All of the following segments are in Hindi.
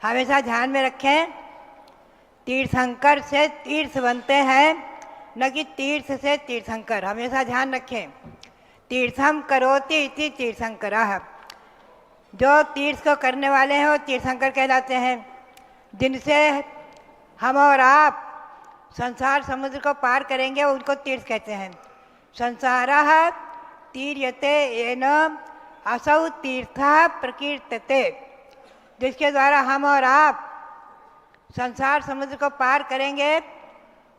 हमेशा ध्यान में रखें, तीर्थंकर से तीर्थ बनते हैं, न कि तीर्थ से तीर्थंकर। हमेशा ध्यान रखें, तीर्थम करोति इति तीर्थंकरः। जो तीर्थ को करने वाले हैं वो तीर्थंकर कहलाते हैं। जिनसे हम और आप संसार समुद्र को पार करेंगे उनको तीर्थ कहते हैं। संसारः तीर्यते येन असौ तीर्थः प्रकीर्तते। जिसके द्वारा हम और आप संसार समुद्र को पार करेंगे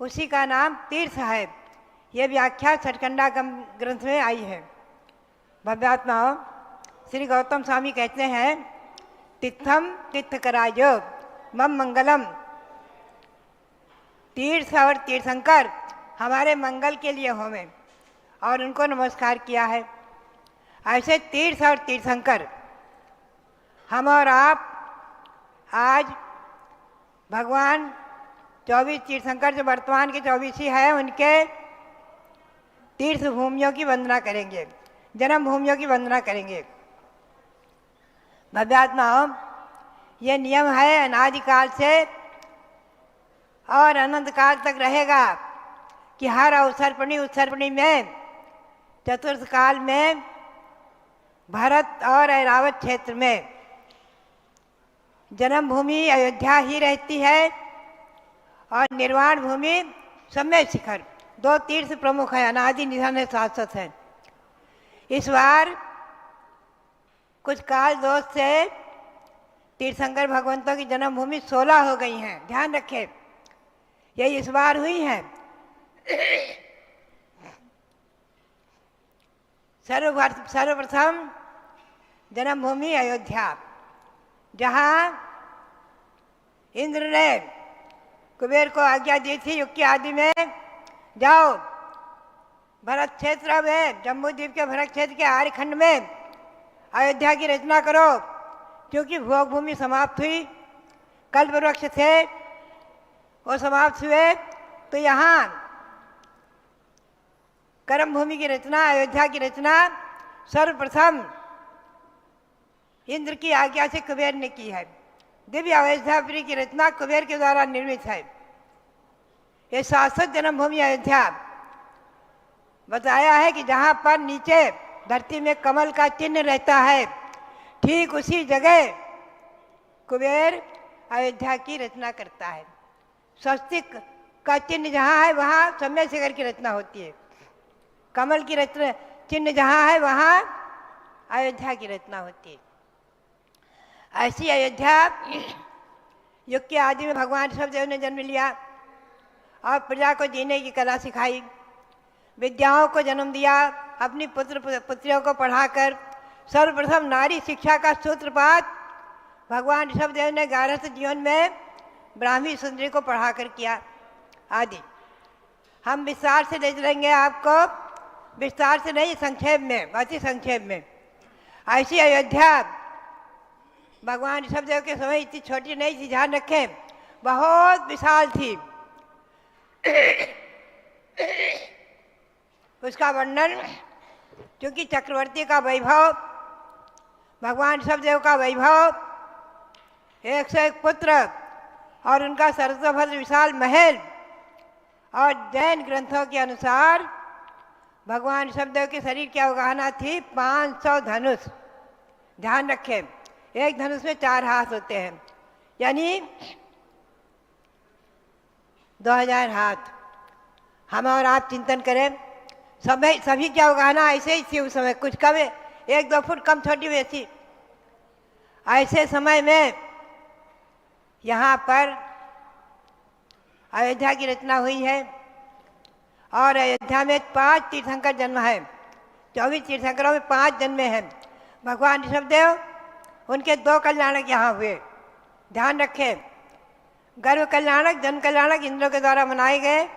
उसी का नाम तीर्थ है। ये व्याख्या छठकंडा ग्रंथ में आई है। भव्यात्माओं, श्री गौतम स्वामी कहते हैं, तीर्थम तीर्थकराय मम मंगलम। तीर्थ और तीर्थंकर हमारे मंगल के लिए होवे और उनको नमस्कार किया है। ऐसे तीर्थ और तीर्थंकर हम और आप आज भगवान 24 तीर्थंकर जो वर्तमान के 24 ही है उनके तीर्थ भूमियों की वंदना करेंगे, जन्म भूमियों की वंदना करेंगे। भव्यात्माओं, ये नियम है अनादिकाल से और अनंत काल तक रहेगा कि हर अवसर्पणी उत्सर्पणी में चतुर्थ काल में भरत और ऐरावत क्षेत्र में जन्म भूमि अयोध्या ही रहती है और निर्वाण भूमि समय शिखर। दो तीर्थ प्रमुख है, अनादि निधन है, शाश्वत है। इस बार कुछ काल दोष से तीर्थंकर भगवंतों की जन्मभूमि 16 हो गई हैं। ध्यान रखें, ये इस बार हुई हैं। सर्वप्रथम जन्मभूमि अयोध्या, जहाँ इंद्र ने कुबेर को आज्ञा दी थी युग की आदि में, जाओ भरत क्षेत्र में, जम्मू द्वीप के भरत क्षेत्र के आर्यखंड में अयोध्या की रचना करो। क्योंकि भोग भूमि समाप्त हुई, कल्प वृक्ष थे वो समाप्त हुए, तो यहाँ कर्म भूमि की रचना, अयोध्या की रचना सर्वप्रथम इंद्र की आज्ञा से कुबेर ने की है। दिव्य अयोध्यापुरी की रचना कुबेर के द्वारा निर्मित है। ये शाश्वत जन्मभूमि अयोध्या बताया है कि जहाँ पर नीचे धरती में कमल का चिन्ह रहता है, ठीक उसी जगह कुबेर अयोध्या की रचना करता है। स्वस्तिक का चिन्ह जहाँ है वहाँ समय शिखर की रचना होती है। कमल की रचना चिन्ह जहाँ है वहाँ अयोध्या की रचना होती है। ऐसी अयोध्या युग के आदि में भगवान ऋषभदेव ने जन्म लिया और प्रजा को जीने की कला सिखाई, विद्याओं को जन्म दिया। अपनी पुत्रियों को पढ़ाकर सर्वप्रथम नारी शिक्षा का सूत्रपात भगवान ऋषभदेव ने गारहस्थ जीवन में ब्राह्मी सुंदरी को पढ़ाकर किया। आदि हम विस्तार से ले चलेंगे आपको, विस्तार से नहीं, संक्षेप में, अति संक्षेप में। ऐसी अयोध्या भगवान ऋषभदेव के समय इतनी छोटी नहीं थी, ध्यान रखें, बहुत विशाल थी। उसका वर्णन, क्योंकि चक्रवर्ती का वैभव, भगवान ऋषभदेव का वैभव, 101 पुत्र और उनका सरसभद्र विशाल महल, और जैन ग्रंथों के अनुसार भगवान ऋषभदेव के शरीर की अवगाहना थी 500 धनुष। ध्यान रखें, एक धनुष में 4 हाथ होते हैं, यानी 2000 हाथ। हम और आप चिंतन करें, सभी की अवगाहना ऐसे ही थी उस समय, कुछ कम, 1-2 फुट कम छोटी वैसी। ऐसे समय में यहाँ पर अयोध्या की रचना हुई है और अयोध्या में 5 तीर्थंकर जन्म है। 24 तीर्थंकरों में 5 जन्मे हैं। भगवान ऋषभदेव, उनके 2 कल्याणक यहाँ हुए। ध्यान रखें, गर्भ कल्याणक, जन कल्याणक इंद्रों के द्वारा मनाए गए।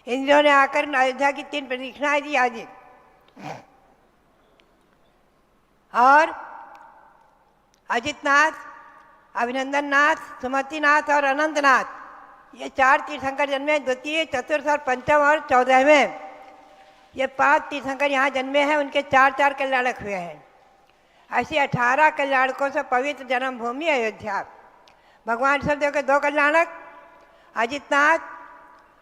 इंद्रों ने आकर अयोध्या की 3 प्रदक्षिणाएं दी आदि, और अजितनाथ, अभिनंदन नाथ, सुमतिनाथ और अनंतनाथ, ये 4 तीर्थंकर जन्मे। द्वितीय, चतुर्थ और पंचम और 14वें, ये 5 तीर्थंकर यहाँ जन्मे हैं। उनके 4-4 कल्याणक हुए हैं। ऐसी 18 कल्याणकों से पवित्र जन्मभूमि अयोध्या। भगवान ऋषभदेव के 2 कल्याणक, अजितनाथ,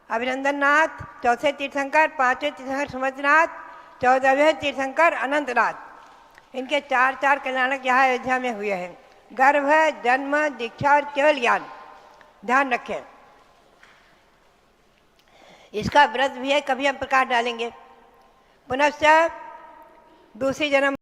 अभिनंदन नाथ, चौथे तीर्थंकर, 5वें तीर्थंकर सुमंतनाथ, 14वें तीर्थंकर अनंतनाथ। इनके 4 कल्याणक यहाँ अयोध्या में हुए हैं। गर्भ, जन्म, दीक्षा और केवल ज्ञान, ध्यान रखें। इसका व्रत भी है, कभी हम प्रकाश डालेंगे। पुनश्च दूसरी जन्म